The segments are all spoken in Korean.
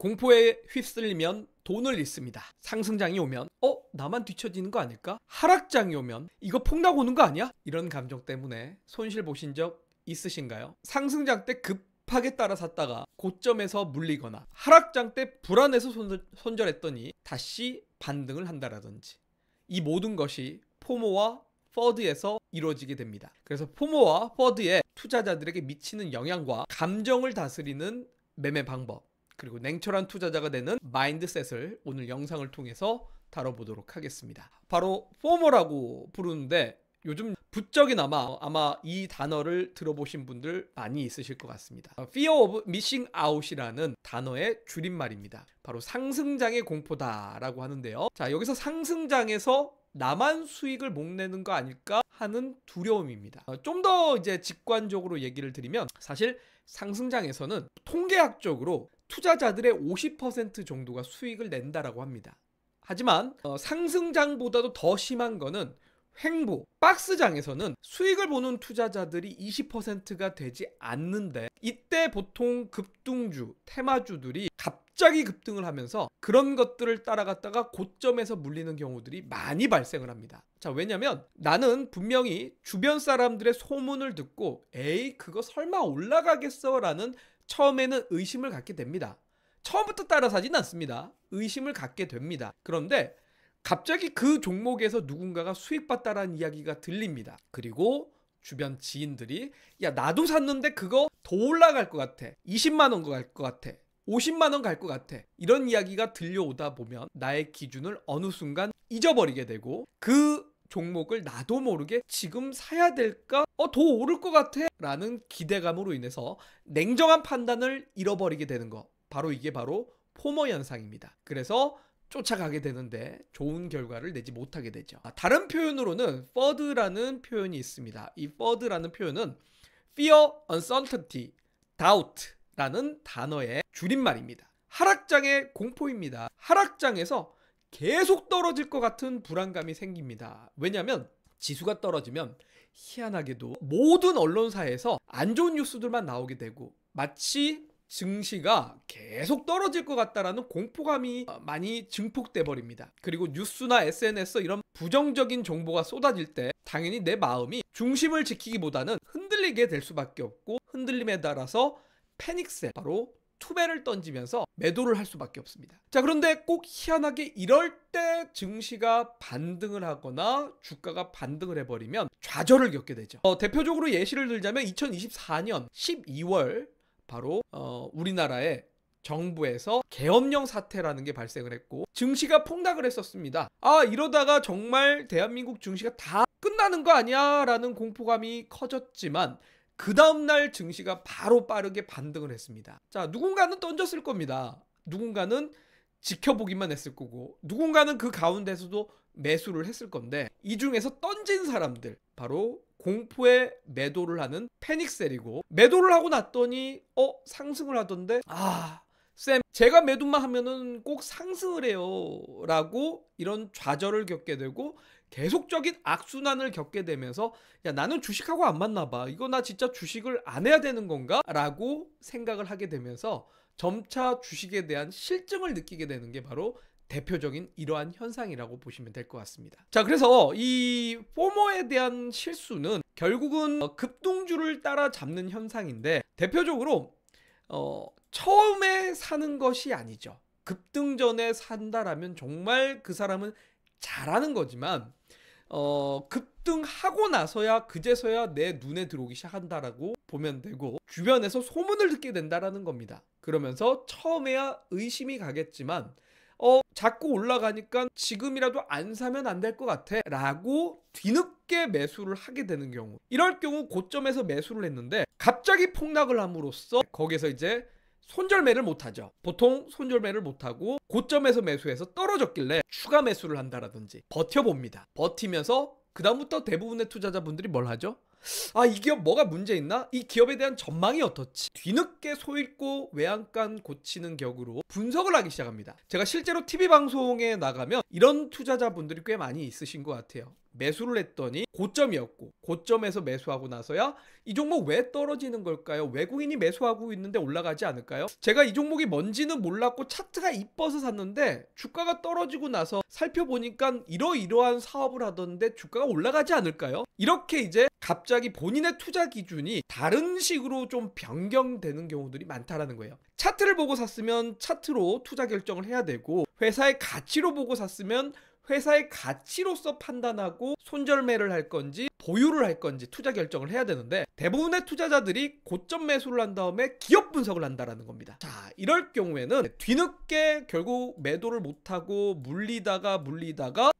공포에 휩쓸리면 돈을 잃습니다. 상승장이 오면 나만 뒤처지는 거 아닐까? 하락장이 오면 이거 폭락 오는 거 아니야? 이런 감정 때문에 손실 보신 적 있으신가요? 상승장 때 급하게 따라 샀다가 고점에서 물리거나 하락장 때 불안해서 손절했더니 다시 반등을 한다라든지, 이 모든 것이 포모와 퍼드에서 이루어지게 됩니다. 그래서 포모와 퍼드에 투자자들에게 미치는 영향과 감정을 다스리는 매매 방법, 그리고 냉철한 투자자가 되는 마인드셋을 오늘 영상을 통해서 다뤄보도록 하겠습니다. 바로 포모라고 부르는데 요즘 부쩍이나마 아마 이 단어를 들어보신 분들 많이 있으실 것 같습니다. Fear of Missing Out이라는 단어의 줄임말입니다. 바로 상승장의 공포다라고 하는데요. 자, 여기서 상승장에서 나만 수익을 못 내는 거 아닐까 하는 두려움입니다. 좀 더 이제 직관적으로 얘기를 드리면, 사실 상승장에서는 통계학적으로 투자자들의 50% 정도가 수익을 낸다라고 합니다. 하지만 상승장보다도 더 심한 거는 횡보, 박스장에서는 수익을 보는 투자자들이 20%가 되지 않는데, 이때 보통 급등주, 테마주들이 갑자기 급등을 하면서 그런 것들을 따라갔다가 고점에서 물리는 경우들이 많이 발생을 합니다. 자, 왜냐면 나는 분명히 주변 사람들의 소문을 듣고 에이 그거 설마 올라가겠어 라는 처음에는 의심을 갖게 됩니다. 처음부터 따라 사진 않습니다. 의심을 갖게 됩니다. 그런데 갑자기 그 종목에서 누군가가 수익 봤다라는 이야기가 들립니다. 그리고 주변 지인들이 야 나도 샀는데 그거 더 올라갈 것 같아, 20만 원 갈 것 같아, 50만 원 갈 것 같아, 이런 이야기가 들려오다 보면 나의 기준을 어느 순간 잊어버리게 되고, 그 종목을 나도 모르게 지금 사야 될까? 더 오를 것 같아 라는 기대감으로 인해서 냉정한 판단을 잃어버리게 되는 거, 이게 바로 포모 현상입니다. 그래서 쫓아가게 되는데 좋은 결과를 내지 못하게 되죠. 다른 표현으로는 FUD라는 표현이 있습니다. 이 FUD라는 표현은 Fear, Uncertainty, Doubt라는 단어의 줄임말입니다. 하락장의 공포입니다. 하락장에서 계속 떨어질 것 같은 불안감이 생깁니다. 왜냐하면 지수가 떨어지면 희한하게도 모든 언론사에서 안 좋은 뉴스들만 나오게 되고, 마치 증시가 계속 떨어질 것 같다라는 공포감이 많이 증폭돼 버립니다. 그리고 뉴스나 SNS 이런 부정적인 정보가 쏟아질 때 당연히 내 마음이 중심을 지키기보다는 흔들리게 될 수밖에 없고, 흔들림에 따라서 패닉셀, 바로 투매를 던지면서 매도를 할 수밖에 없습니다. 자, 그런데 꼭 희한하게 이럴 때 증시가 반등을 하거나 주가가 반등을 해버리면 좌절을 겪게 되죠. 대표적으로 예시를 들자면 2024년 12월 바로 우리나라의 정부에서 계엄령 사태라는 게 발생을 했고 증시가 폭락을 했었습니다. 이러다가 정말 대한민국 증시가 다 끝나는 거 아니야 라는 공포감이 커졌지만, 그 다음날 증시가 바로 빠르게 반등을 했습니다. 자, 누군가는 던졌을 겁니다. 누군가는 지켜보기만 했을 거고, 누군가는 그 가운데서도 매수를 했을 건데, 이 중에서 던진 사람들, 바로 공포에 매도를 하는 패닉셀이고, 매도를 하고 났더니 상승을 하던데 쌤 제가 매도만 하면은 꼭 상승을 해요 라고 이런 좌절을 겪게 되고 계속적인 악순환을 겪게 되면서 야 나는 주식하고 안 맞나 봐, 이거 나 진짜 주식을 안 해야 되는 건가? 라고 생각을 하게 되면서 점차 주식에 대한 실증을 느끼게 되는 게 바로 대표적인 이러한 현상이라고 보시면 될 것 같습니다. 자, 그래서 이 포모에 대한 실수는 결국은 급등주를 따라잡는 현상인데, 대표적으로 처음에 사는 것이 아니죠. 급등 전에 산다라면 정말 그 사람은 잘하는 거지만 급등하고 나서야 그제서야 내 눈에 들어오기 시작한다라고 보면 되고, 주변에서 소문을 듣게 된다라는 겁니다. 그러면서 처음에야 의심이 가겠지만 자꾸 올라가니까 지금이라도 안 사면 안 될 것 같아 라고 뒤늦게 매수를 하게 되는 경우, 이럴 경우 고점에서 매수를 했는데 갑자기 폭락을 함으로써 거기서 이제 손절매를 못하죠. 보통 손절매를 못하고 고점에서 매수해서 떨어졌길래 추가 매수를 한다라든지 버텨봅니다. 버티면서 그 다음부터 대부분의 투자자분들이 뭘 하죠? 이 기업 뭐가 문제 있나? 이 기업에 대한 전망이 어떻지? 뒤늦게 소잃고 외양간 고치는 격으로 분석을 하기 시작합니다. 제가 실제로 TV 방송에 나가면 이런 투자자분들이 꽤 많이 있으신 것 같아요. 매수를 했더니 고점이었고, 고점에서 매수하고 나서야 이 종목 왜 떨어지는 걸까요? 외국인이 매수하고 있는데 올라가지 않을까요? 제가 이 종목이 뭔지는 몰랐고 차트가 이뻐서 샀는데 주가가 떨어지고 나서 살펴보니까 이러이러한 사업을 하던데 주가가 올라가지 않을까요? 이렇게 이제 갑자기 본인의 투자 기준이 다른 식으로 좀 변경되는 경우들이 많다라는 거예요. 차트를 보고 샀으면 차트로 투자 결정을 해야 되고, 회사의 가치로 보고 샀으면 회사의 가치로서 판단하고 손절매를 할 건지 보유를 할 건지 투자 결정을 해야 되는데, 대부분의 투자자들이 고점 매수를 한 다음에 기업 분석을 한다라는 겁니다. 자, 이럴 경우에는 뒤늦게 결국 매도를 못하고 물리다가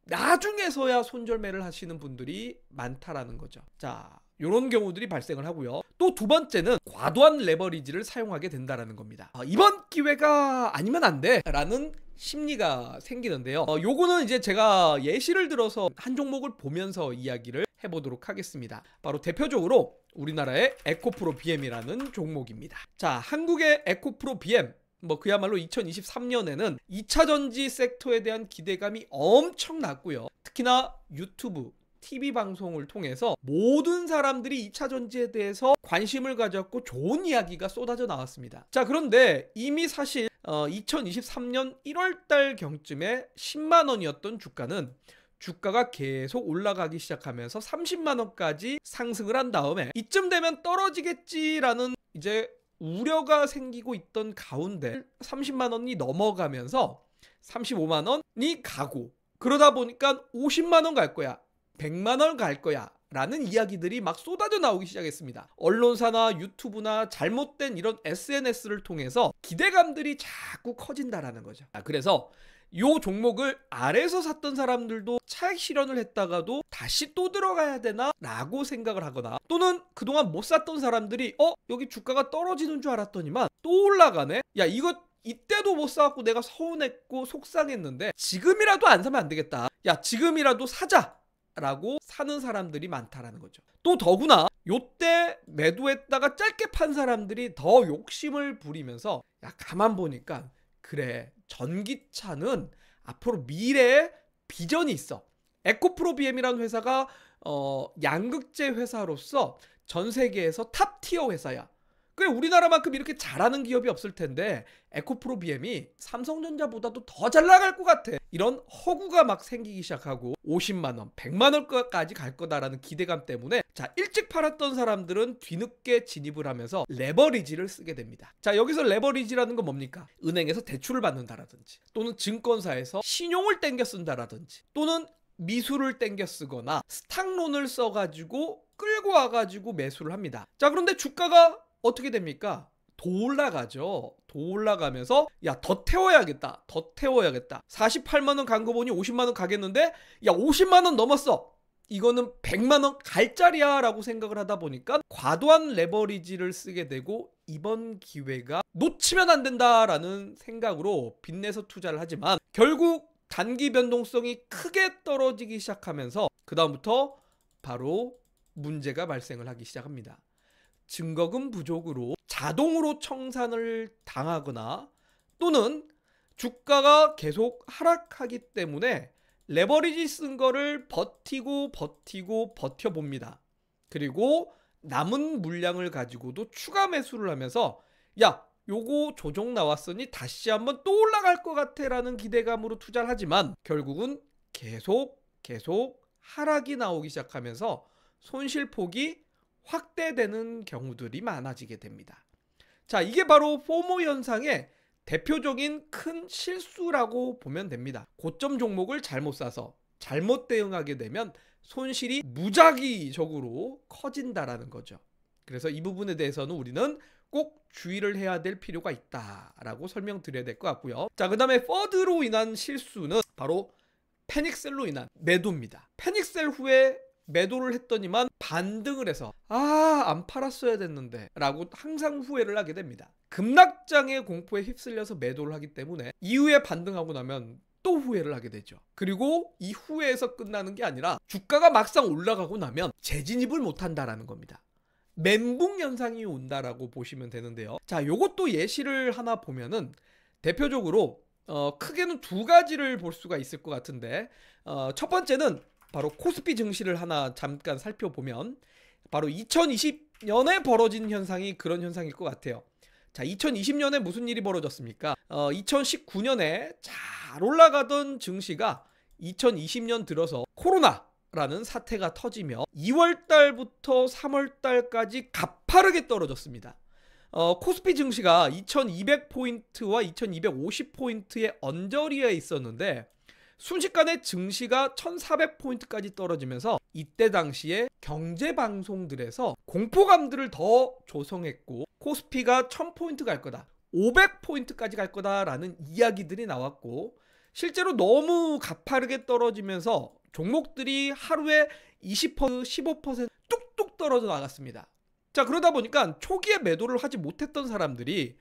나중에서야 손절매를 하시는 분들이 많다라는 거죠. 자, 이런 경우들이 발생을 하고요. 또 두 번째는 과도한 레버리지를 사용하게 된다라는 겁니다. 이번 기회가 아니면 안 돼 라는 심리가 생기는데요. 요거는 이제 제가 예시를 들어서 한 종목을 보면서 이야기를 해보도록 하겠습니다. 바로 대표적으로 우리나라의 에코프로 BM이라는 종목입니다. 자, 한국의 에코프로 BM, 그야말로 2023년에는 2차전지 섹터에 대한 기대감이 엄청 났고요. 특히나 유튜브, TV 방송을 통해서 모든 사람들이 2차 전지에 대해서 관심을 가졌고 좋은 이야기가 쏟아져 나왔습니다. 자, 그런데 이미 사실 2023년 1월달 경쯤에 10만 원이었던 주가가 계속 올라가기 시작하면서 30만 원까지 상승을 한 다음에 이쯤 되면 떨어지겠지라는 이제 우려가 생기고 있던 가운데 30만 원이 넘어가면서 35만 원이 가고, 그러다 보니까 50만 원 갈 거야, 100만 원 갈 거야 라는 이야기들이 막 쏟아져 나오기 시작했습니다. 언론사나 유튜브나 잘못된 이런 SNS를 통해서 기대감들이 자꾸 커진다라는 거죠. 그래서 이 종목을 아래서 샀던 사람들도 차익 실현을 했다가도 다시 또 들어가야 되나 라고 생각을 하거나, 또는 그동안 못 샀던 사람들이 여기 주가가 떨어지는 줄 알았더니만 또 올라가네, 야 이거 이때도 못 사갖고 내가 서운했고 속상했는데 지금이라도 안 사면 안 되겠다, 야 지금이라도 사자 라고 사는 사람들이 많다라는 거죠. 또 더구나 요때 매도했다가 짧게 판 사람들이 더 욕심을 부리면서, 야 가만 보니까 그래, 전기차는 앞으로 미래에 비전이 있어. 에코프로 BM이라는 회사가 양극재 회사로서 전 세계에서 탑티어 회사야. 그래, 우리나라만큼 이렇게 잘하는 기업이 없을 텐데 에코프로 BM이 삼성전자보다도 더 잘 나갈 것 같아, 이런 허구가 막 생기기 시작하고 50만 원, 100만 원까지 갈 거다라는 기대감 때문에, 자, 일찍 팔았던 사람들은 뒤늦게 진입을 하면서 레버리지를 쓰게 됩니다. 자, 여기서 레버리지라는 건 뭡니까? 은행에서 대출을 받는다라든지, 또는 증권사에서 신용을 땡겨 쓴다라든지, 또는 미수를 땡겨 쓰거나 스탁론을 써가지고 끌고 와가지고 매수를 합니다. 자, 그런데 주가가 어떻게 됩니까? 더 올라가죠. 더 올라가면서 야 더 태워야겠다, 48만 원 간 거 보니 50만 원 가겠는데, 야 50만 원 넘었어, 이거는 100만 원 갈 자리야 라고 생각을 하다 보니까 과도한 레버리지를 쓰게 되고, 이번 기회가 놓치면 안 된다라는 생각으로 빚내서 투자를 하지만 결국 단기 변동성이 크게 떨어지기 시작하면서 그 다음부터 바로 문제가 발생을 하기 시작합니다. 증거금 부족으로 자동으로 청산을 당하거나, 또는 주가가 계속 하락하기 때문에 레버리지 쓴 거를 버텨봅니다. 그리고 남은 물량을 가지고도 추가 매수를 하면서, 야 요거 조정 나왔으니 다시 한번 또 올라갈 것 같아 라는 기대감으로 투자를 하지만 결국은 계속 하락이 나오기 시작하면서 손실폭이 확대되는 경우들이 많아지게 됩니다. 자, 이게 바로 포모 현상의 대표적인 큰 실수라고 보면 됩니다. 고점 종목을 잘못 사서 잘못 대응하게 되면 손실이 무작위적으로 커진다라는 거죠. 그래서 이 부분에 대해서는 우리는 꼭 주의를 해야 될 필요가 있다라고 설명드려야 될 것 같고요. 자, 그 다음에 퍼드로 인한 실수는 바로 패닉셀로 인한 매도입니다. 패닉셀 후에 매도를 했더니만 반등을 해서 안 팔았어야 됐는데 라고 항상 후회를 하게 됩니다. 급락장의 공포에 휩쓸려서 매도를 하기 때문에 이후에 반등하고 나면 또 후회를 하게 되죠. 그리고 이 후회에서 끝나는 게 아니라 주가가 막상 올라가고 나면 재진입을 못한다라는 겁니다. 멘붕 현상이 온다라고 보시면 되는데요. 자, 요것도 예시를 하나 보면은 대표적으로 크게는 두 가지를 볼 수가 있을 것 같은데, 첫 번째는 바로 코스피 증시를 하나 잠깐 살펴보면 바로 2020년에 벌어진 현상이 그런 현상일 것 같아요. 자, 2020년에 무슨 일이 벌어졌습니까? 2019년에 잘 올라가던 증시가 2020년 들어서 코로나라는 사태가 터지며 2월 달부터 3월 달까지 가파르게 떨어졌습니다. 코스피 증시가 2200포인트와 2250포인트의 언저리에 있었는데 순식간에 증시가 1400포인트까지 떨어지면서 이때 당시에 경제방송들에서 공포감들을 더 조성했고 코스피가 1000포인트 갈 거다, 500포인트까지 갈 거다라는 이야기들이 나왔고 실제로 너무 가파르게 떨어지면서 종목들이 하루에 20%, 15% 뚝뚝 떨어져 나갔습니다. 자, 그러다 보니까 초기에 매도를 하지 못했던 사람들이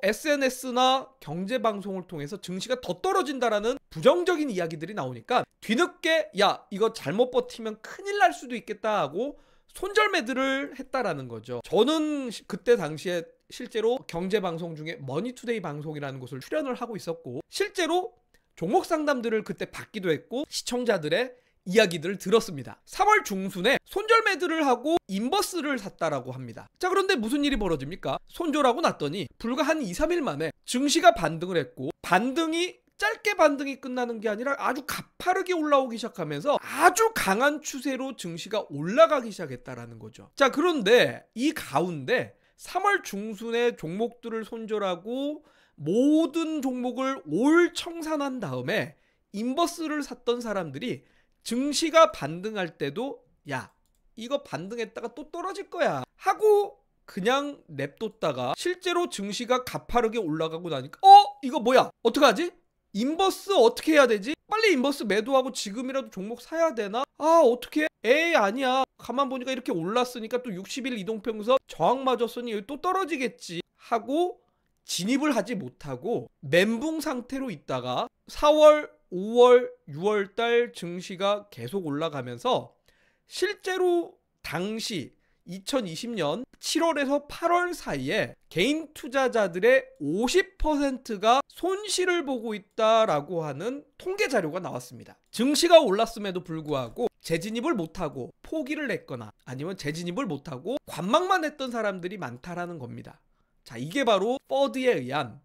SNS나 경제방송을 통해서 증시가 더 떨어진다라는 부정적인 이야기들이 나오니까 뒤늦게 야, 이거 잘못 버티면 큰일 날 수도 있겠다 하고 손절매들을 했다라는 거죠. 저는 그때 당시에 실제로 경제방송 중에 머니투데이 방송이라는 곳을 출연을 하고 있었고 실제로 종목 상담들을 그때 받기도 했고 시청자들의 이야기들을 들었습니다. 3월 중순에 손절매들을 하고 인버스를 샀다라고 합니다. 자, 그런데 무슨 일이 벌어집니까? 손절하고 났더니 불과 한 2, 3일 만에 증시가 반등을 했고 반등이 짧게 반등이 끝나는 게 아니라 아주 가파르게 올라오기 시작하면서 아주 강한 추세로 증시가 올라가기 시작했다라는 거죠. 자, 그런데 이 가운데 3월 중순에 종목들을 손절하고 모든 종목을 올 청산한 다음에 인버스를 샀던 사람들이 증시가 반등할 때도 야, 이거 반등했다가 또 떨어질 거야 하고 그냥 냅뒀다가 실제로 증시가 가파르게 올라가고 나니까 이거 뭐야? 어떡하지? 인버스 어떻게 해야 되지? 빨리 인버스 매도하고 지금이라도 종목 사야 되나? 어떻게? 에이, 아니야. 가만 보니까 이렇게 올랐으니까 또 60일 이동평균선 저항 맞았으니 여기 또 떨어지겠지 하고 진입을 하지 못하고 멘붕 상태로 있다가 4월, 5월, 6월 달 증시가 계속 올라가면서 실제로 당시 2020년 7월에서 8월 사이에 개인 투자자들의 50%가 손실을 보고 있다라고 하는 통계 자료가 나왔습니다. 증시가 올랐음에도 불구하고 재진입을 못하고 포기를 했거나 아니면 재진입을 못하고 관망만 했던 사람들이 많다라는 겁니다. 자, 이게 바로 퍼드에 의한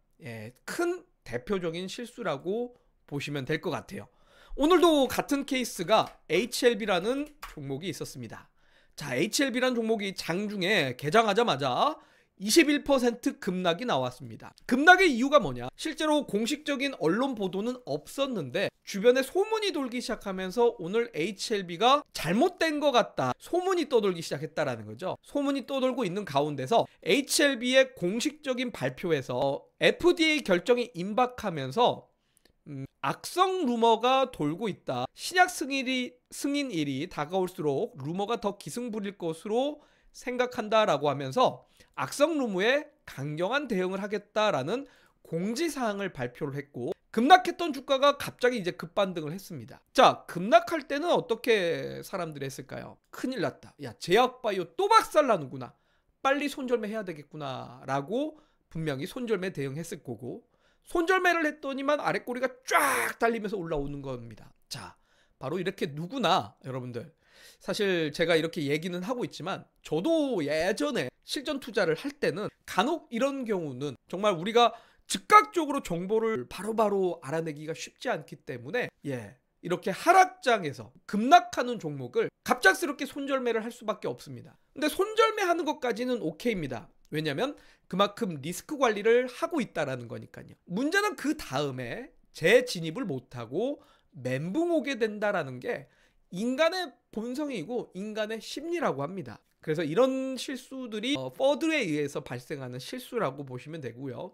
큰 대표적인 실수라고 보시면 될 것 같아요. 오늘도 같은 케이스가 HLB라는 종목이 있었습니다. 자, HLB라는 종목이 장중에 개장하자마자 21% 급락이 나왔습니다. 급락의 이유가 뭐냐? 실제로 공식적인 언론 보도는 없었는데 주변에 소문이 돌기 시작하면서 오늘 HLB가 잘못된 것 같다, 소문이 떠돌기 시작했다라는 거죠. 소문이 떠돌고 있는 가운데서 HLB의 공식적인 발표에서 FDA 결정이 임박하면서 악성 루머가 돌고 있다. 신약 승인일이 다가올수록 루머가 더 기승부릴 것으로 생각한다라고 하면서 악성 루머에 강경한 대응을 하겠다라는 공지사항을 발표를 했고 급락했던 주가가 갑자기 이제 급반등을 했습니다. 자, 급락할 때는 어떻게 사람들이 했을까요? 큰일 났다. 야, 제약바이오 또 박살나는구나. 빨리 손절매 해야 되겠구나 라고 분명히 손절매 대응했을 거고 손절매를 했더니만 아랫꼬리가 쫙 달리면서 올라오는 겁니다. 자, 바로 이렇게 누구나 여러분들 사실 제가 이렇게 얘기는 하고 있지만 저도 예전에 실전 투자를 할 때는 간혹 이런 경우는 정말 우리가 즉각적으로 정보를 바로바로 알아내기가 쉽지 않기 때문에 이렇게 하락장에서 급락하는 종목을 갑작스럽게 손절매를 할 수밖에 없습니다. 근데 손절매 하는 것까지는 오케이입니다. 왜냐면 그만큼 리스크 관리를 하고 있다라는 거니까요. 문제는 그 다음에 재진입을 못하고 멘붕 오게 된다라는 게 인간의 본성이고 인간의 심리라고 합니다. 그래서 이런 실수들이 퍼드에 의해서 발생하는 실수라고 보시면 되고요.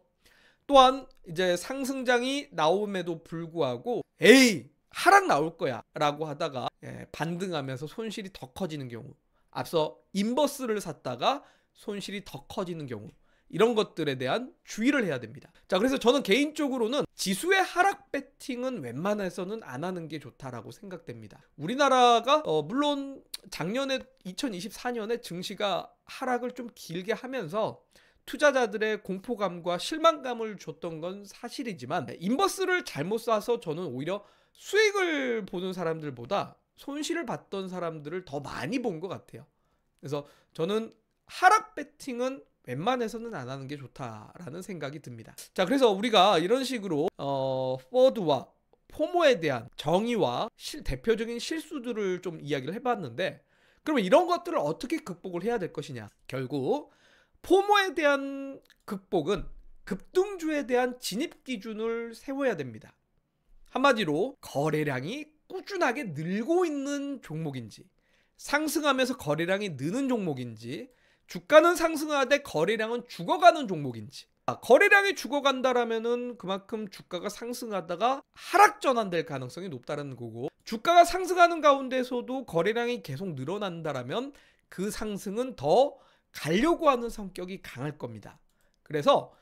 또한 이제 상승장이 나옴에도 불구하고 에이, 하락 나올 거야 라고 하다가 반등하면서 손실이 더 커지는 경우, 앞서 인버스를 샀다가 손실이 더 커지는 경우, 이런 것들에 대한 주의를 해야 됩니다. 자, 그래서 저는 개인적으로는 지수의 하락 배팅은 웬만해서는 안 하는 게 좋다라고 생각됩니다. 우리나라가 물론 작년에 2024년에 증시가 하락을 좀 길게 하면서 투자자들의 공포감과 실망감을 줬던 건 사실이지만 인버스를 잘못 사서 저는 오히려 수익을 보는 사람들보다 손실을 봤던 사람들을 더 많이 본 것 같아요. 그래서 저는 하락 베팅은 웬만해서는 안 하는 게 좋다라는 생각이 듭니다. 자, 그래서 우리가 이런 식으로 포워드와 포모에 대한 정의와 대표적인 실수들을 좀 이야기를 해봤는데, 그러면 이런 것들을 어떻게 극복을 해야 될 것이냐? 결국 포모에 대한 극복은 급등주에 대한 진입 기준을 세워야 됩니다. 한마디로 거래량이 꾸준하게 늘고 있는 종목인지, 상승하면서 거래량이 느는 종목인지, 주가는 상승하되 거래량은 죽어가는 종목인지. 거래량이 죽어간다라면은 그만큼 주가가 상승하다가 하락 전환될 가능성이 높다는 거고, 주가가 상승하는 가운데서도 거래량이 계속 늘어난다라면 그 상승은 더 가려고 하는 성격이 강할 겁니다. 그래서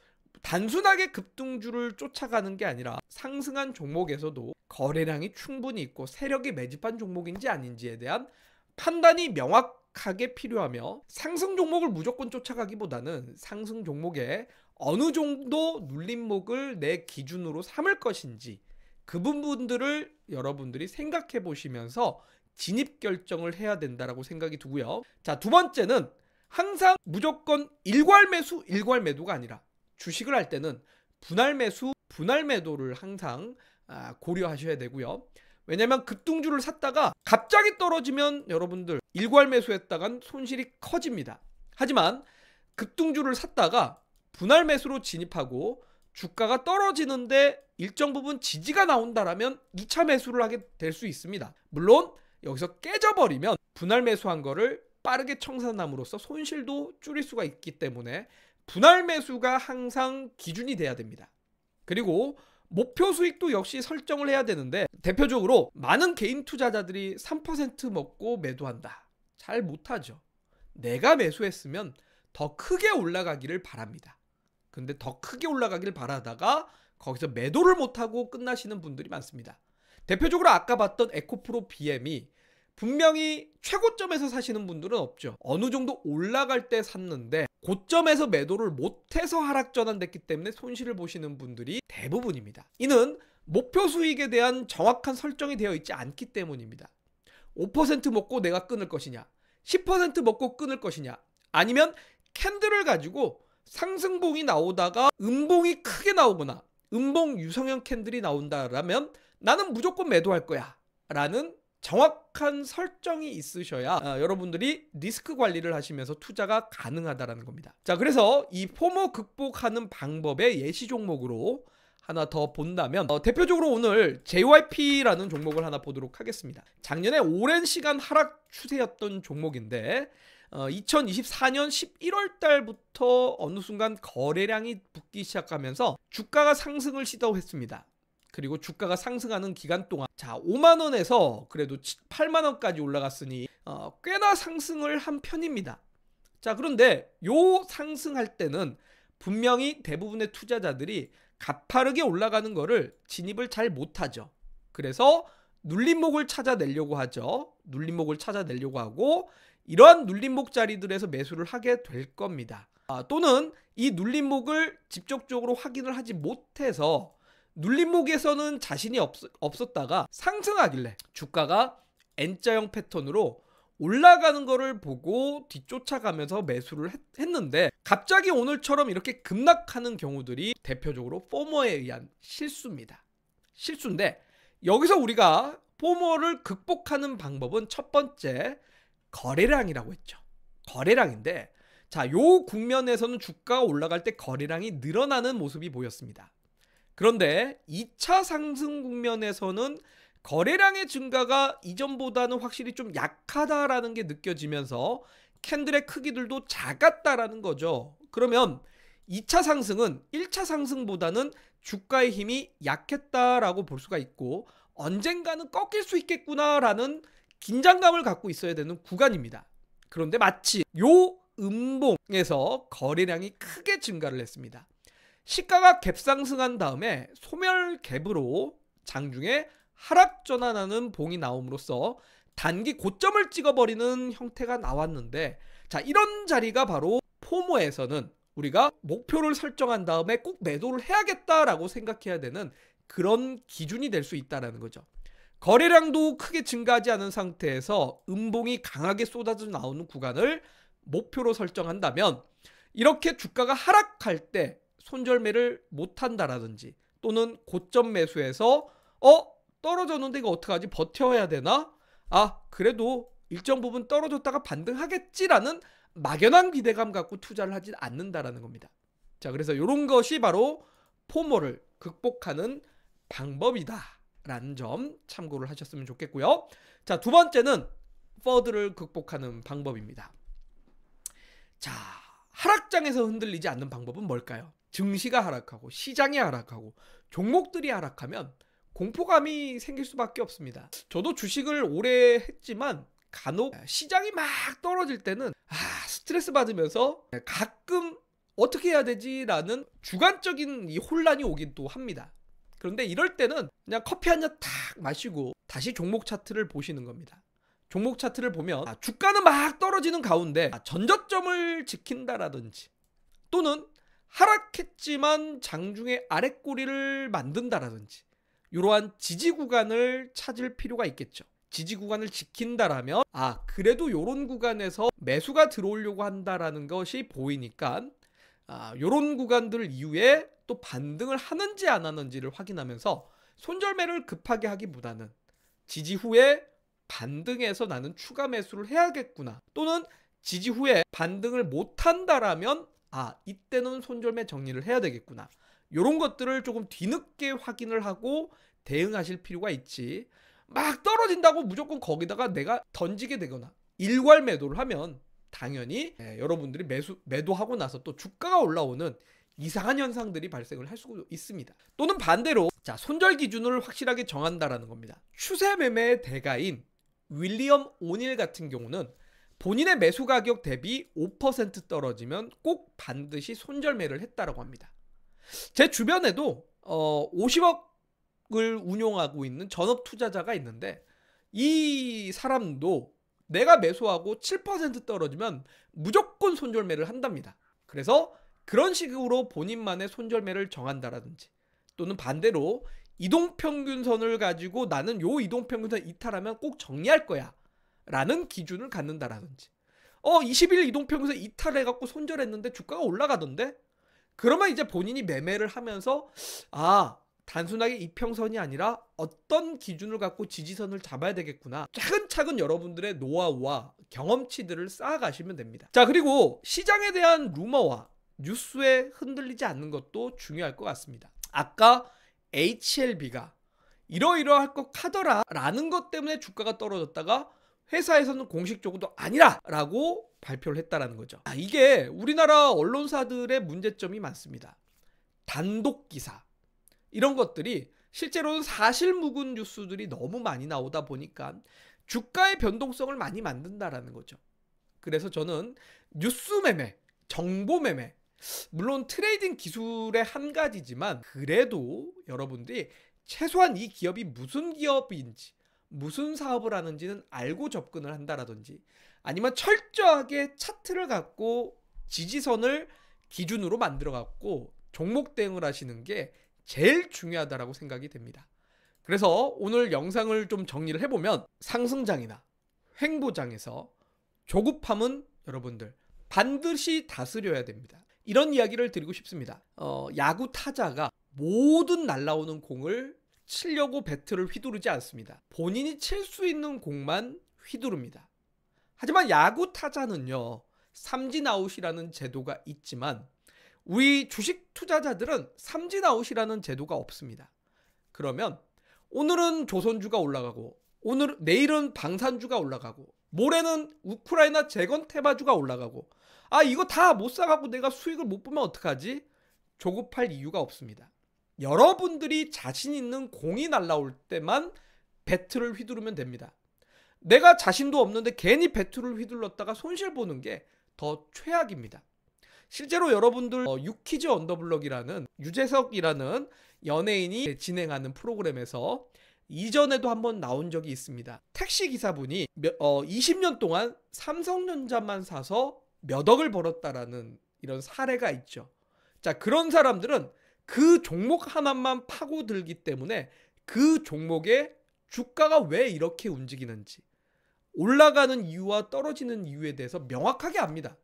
단순하게 급등주를 쫓아가는 게 아니라 상승한 종목에서도 거래량이 충분히 있고 세력이 매집한 종목인지 아닌지에 대한 판단이 명확하게 필요하며, 상승 종목을 무조건 쫓아가기보다는 상승 종목에 어느 정도 눌림목을 내 기준으로 삼을 것인지, 그 부분들을 여러분들이 생각해 보시면서 진입 결정을 해야 된다라고 생각이 두고요. 자, 두 번째는 항상 무조건 일괄 매수, 일괄 매도가 아니라 주식을 할 때는 분할 매수, 분할 매도를 항상 고려하셔야 되고요. 왜냐면 급등주를 샀다가 갑자기 떨어지면 여러분들 일괄 매수했다간 손실이 커집니다. 하지만 급등주를 샀다가 분할 매수로 진입하고 주가가 떨어지는데 일정 부분 지지가 나온다라면 2차 매수를 하게 될 수 있습니다. 물론 여기서 깨져버리면 분할 매수한 거를 빠르게 청산함으로써 손실도 줄일 수가 있기 때문에 분할 매수가 항상 기준이 돼야 됩니다. 그리고 목표 수익도 역시 설정을 해야 되는데, 대표적으로 많은 개인 투자자들이 3% 먹고 매도한다. 잘 못하죠. 내가 매수했으면 더 크게 올라가기를 바랍니다. 근데 더 크게 올라가기를 바라다가 거기서 매도를 못하고 끝나시는 분들이 많습니다. 대표적으로 아까 봤던 에코프로 BM이 분명히 최고점에서 사시는 분들은 없죠. 어느 정도 올라갈 때 샀는데 고점에서 매도를 못해서 하락 전환됐기 때문에 손실을 보시는 분들이 대부분입니다. 이는 목표 수익에 대한 정확한 설정이 되어 있지 않기 때문입니다. 5% 먹고 내가 끊을 것이냐, 10% 먹고 끊을 것이냐, 아니면 캔들을 가지고 상승봉이 나오다가 음봉이 크게 나오거나 음봉 유성형 캔들이 나온다라면 나는 무조건 매도할 거야 라는 정확한 설정이 있으셔야 여러분들이 리스크 관리를 하시면서 투자가 가능하다는 겁니다. 자, 그래서 이 포모 극복하는 방법의 예시 종목으로 하나 더 본다면 대표적으로 오늘 JYP라는 종목을 하나 보도록 하겠습니다. 작년에 오랜 시간 하락 추세였던 종목인데 2024년 11월 달부터 어느 순간 거래량이 붙기 시작하면서 주가가 상승을 시도했습니다. 그리고 주가가 상승하는 기간 동안 5만원에서 그래도 8만원까지 올라갔으니 꽤나 상승을 한 편입니다. 자, 그런데 요 상승할 때는 분명히 대부분의 투자자들이 가파르게 올라가는 거를 진입을 잘 못하죠. 그래서 눌림목을 찾아내려고 하죠. 눌림목을 찾아내려고 하고 이러한 눌림목 자리들에서 매수를 하게 될 겁니다. 또는 이 눌림목을 직접적으로 확인을 하지 못해서 눌림목에서는 자신이 없었다가 상승하길래 주가가 N자형 패턴으로 올라가는 거를 보고 뒤쫓아가면서 매수를 했는데 갑자기 오늘처럼 이렇게 급락하는 경우들이 대표적으로 포모에 의한 실수입니다. 실수인데 여기서 우리가 포모를 극복하는 방법은 첫 번째 거래량이라고 했죠. 거래량인데 요 국면에서는 주가가 올라갈 때 거래량이 늘어나는 모습이 보였습니다. 그런데 2차 상승 국면에서는 거래량의 증가가 이전보다는 확실히 좀 약하다라는 게 느껴지면서 캔들의 크기들도 작았다라는 거죠. 그러면 2차 상승은 1차 상승보다는 주가의 힘이 약했다라고 볼 수가 있고 언젠가는 꺾일 수 있겠구나라는 긴장감을 갖고 있어야 되는 구간입니다. 그런데 마치 요 음봉에서 거래량이 크게 증가를 했습니다. 시가가 갭상승한 다음에 소멸 갭으로 장중에 하락 전환하는 봉이 나옴으로써 단기 고점을 찍어버리는 형태가 나왔는데 이런 자리가 바로 포모에서는 우리가 목표를 설정한 다음에 꼭 매도를 해야겠다라고 생각해야 되는 그런 기준이 될 수 있다는 거죠. 거래량도 크게 증가하지 않은 상태에서 음봉이 강하게 쏟아져 나오는 구간을 목표로 설정한다면 이렇게 주가가 하락할 때 손절매를 못한다라든지 또는 고점 매수해서 떨어졌는데 이거 어떡하지? 버텨야 되나? 그래도 일정 부분 떨어졌다가 반등하겠지라는 막연한 기대감 갖고 투자를 하지 않는다라는 겁니다. 자, 그래서 이런 것이 바로 포모를 극복하는 방법이다라는 점 참고를 하셨으면 좋겠고요. 자, 두 번째는 퍼드를 극복하는 방법입니다. 자, 하락장에서 흔들리지 않는 방법은 뭘까요? 증시가 하락하고 시장이 하락하고 종목들이 하락하면 공포감이 생길 수밖에 없습니다. 저도 주식을 오래 했지만 간혹 시장이 막 떨어질 때는 스트레스 받으면서 가끔 어떻게 해야 되지라는 주관적인 이 혼란이 오긴 또 합니다. 그런데 이럴 때는 그냥 커피 한 잔 탁 마시고 다시 종목 차트를 보시는 겁니다. 종목 차트를 보면 주가는 막 떨어지는 가운데 전저점을 지킨다라든지 또는 하락했지만 장중에 아랫꼬리를 만든다라든지 이러한 지지 구간을 찾을 필요가 있겠죠. 지지 구간을 지킨다라면 그래도 이런 구간에서 매수가 들어오려고 한다라는 것이 보이니까 이런 구간들 이후에 또 반등을 하는지 안 하는지를 확인하면서 손절매를 급하게 하기보다는 지지 후에 반등해서 나는 추가 매수를 해야겠구나, 또는 지지 후에 반등을 못한다라면 이때는 손절매 정리를 해야 되겠구나, 이런 것들을 조금 뒤늦게 확인을 하고 대응하실 필요가 있지, 막 떨어진다고 무조건 거기다가 내가 던지게 되거나 일괄 매도를 하면 당연히 여러분들이 매도하고 나서 또 주가가 올라오는 이상한 현상들이 발생을 할 수 있습니다. 또는 반대로 손절 기준을 확실하게 정한다라는 겁니다. 추세 매매의 대가인 윌리엄 오닐 같은 경우는 본인의 매수 가격 대비 5% 떨어지면 꼭 반드시 손절매를 했다라고 합니다. 제 주변에도 50억을 운용하고 있는 전업 투자자가 있는데 이 사람도 내가 매수하고 7% 떨어지면 무조건 손절매를 한답니다. 그래서 그런 식으로 본인만의 손절매를 정한다라든지, 또는 반대로 이동평균선을 가지고 나는 요 이동평균선 이탈하면 꼭 정리할 거야 라는 기준을 갖는다라든지, 20일 이동평균선 이탈해갖고 손절했는데 주가가 올라가던데? 그러면 이제 본인이 매매를 하면서 단순하게 이평선이 아니라 어떤 기준을 갖고 지지선을 잡아야 되겠구나, 차근차근 여러분들의 노하우와 경험치들을 쌓아가시면 됩니다. 자, 그리고 시장에 대한 루머와 뉴스에 흔들리지 않는 것도 중요할 것 같습니다. 아까 HLB가 이러이러할 것 하더라 라는 것 때문에 주가가 떨어졌다가 회사에서는 공식적으로 아니라 라고 발표를 했다라는 거죠. 이게 우리나라 언론사들의 문제점이 많습니다. 단독 기사 이런 것들이 실제로는 사실무근 뉴스들이 너무 많이 나오다 보니까 주가의 변동성을 많이 만든다라는 거죠. 그래서 저는 뉴스 매매, 정보 매매, 물론 트레이딩 기술의 한 가지지만 그래도 여러분들이 최소한 이 기업이 무슨 기업인지 무슨 사업을 하는지는 알고 접근을 한다라든지, 아니면 철저하게 차트를 갖고 지지선을 기준으로 만들어 갖고 종목 대응을 하시는 게 제일 중요하다라고 생각이 됩니다. 그래서 오늘 영상을 좀 정리를 해보면 상승장이나 횡보장에서 조급함은 여러분들 반드시 다스려야 됩니다. 이런 이야기를 드리고 싶습니다. 야구 타자가 모든 날아오는 공을 치려고 배트를 휘두르지 않습니다. 본인이 칠 수 있는 공만 휘두릅니다. 하지만 야구 타자는요, 삼진 아웃이라는 제도가 있지만 우리 주식 투자자들은 삼진 아웃이라는 제도가 없습니다. 그러면 오늘은 조선주가 올라가고 내일은 방산주가 올라가고 모레는 우크라이나 재건 테마주가 올라가고 이거 다 못 사갖고 내가 수익을 못 보면 어떡하지? 조급할 이유가 없습니다. 여러분들이 자신 있는 공이 날라올 때만 배트를 휘두르면 됩니다. 내가 자신도 없는데 괜히 배트를 휘둘렀다가 손실 보는 게 더 최악입니다. 실제로 여러분들 유키즈 언더블럭이라는 유재석이라는 연예인이 진행하는 프로그램에서 이전에도 한번 나온 적이 있습니다. 택시기사분이 20년 동안 삼성전자만 사서 몇 억을 벌었다라는 이런 사례가 있죠. 자, 그런 사람들은 그 종목 하나만 파고들기 때문에 그 종목의 주가가 왜 이렇게 움직이는지, 올라가는 이유와 떨어지는 이유에 대해서 명확하게 압니다.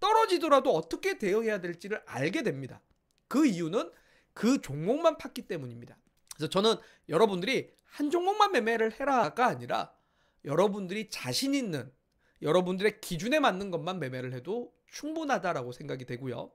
떨어지더라도 어떻게 대응해야 될지를 알게 됩니다. 그 이유는 그 종목만 팠기 때문입니다. 그래서 저는 여러분들이 한 종목만 매매를 해라가 아니라 여러분들이 자신 있는, 여러분들의 기준에 맞는 것만 매매를 해도 충분하다라고 생각이 되고요.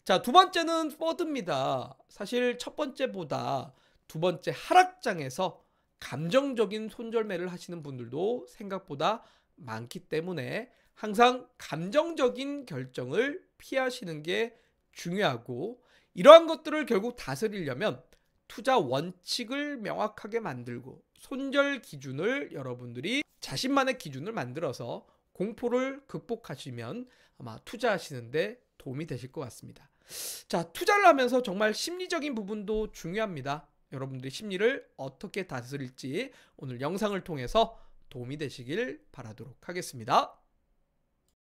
자, 두 번째는 퍼드입니다. 사실 첫 번째보다 두 번째 하락장에서 감정적인 손절매를 하시는 분들도 생각보다 많기 때문에 항상 감정적인 결정을 피하시는 게 중요하고, 이러한 것들을 결국 다스리려면 투자 원칙을 명확하게 만들고 손절 기준을 여러분들이 자신만의 기준을 만들어서 공포를 극복하시면 아마 투자하시는데 도움이 되실 것 같습니다. 자, 투자를 하면서 정말 심리적인 부분도 중요합니다. 여러분들의 심리를 어떻게 다스릴지 오늘 영상을 통해서 도움이 되시길 바라도록 하겠습니다.